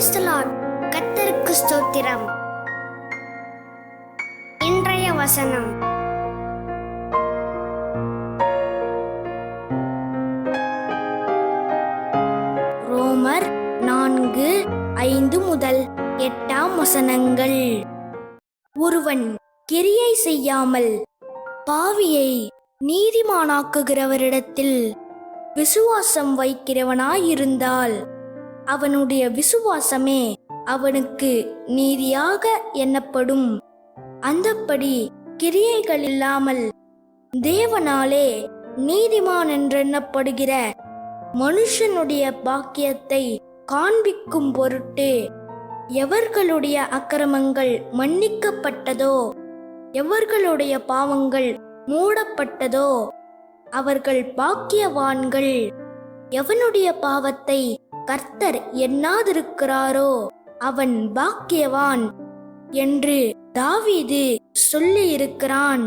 Praise the Lord. கர்த்தருக்கு ஸ்தோத்திரம். இன்றைய வசனம் ரோமர் 4:5 முதல் 8 வசனங்கள். ஒருவன் கிரியை செய்யாமல் பாவியை நீதிமானாக்குகிறவரிடத்தில் விசுவாசம் வைக்கிறவனாயிருந்தால் அவனுடைய விசுவாசமே அவனுக்கு நீதியாக எண்ணப்படும். அந்தப்படி கிரியைகள் இல்லாமல் தேவனாலே நீதிமான் என்றெண்ணப்படுகிற மனுஷனுடைய பாக்கியத்தை காண்பிக்கும் பொருட்டு எவர்களுடைய அக்கிரமங்கள் மன்னிக்கப்பட்டதோ, எவர்களுடைய பாவங்கள் மூடப்பட்டதோ அவர்கள் பாக்கியவான்கள். எவனுடைய பாவத்தை கர்த்தர் எண்ணாதிருக்கிறாரோ அவன் பாக்கியவான் என்று தாவீது சொல்லியிருக்கிறான்.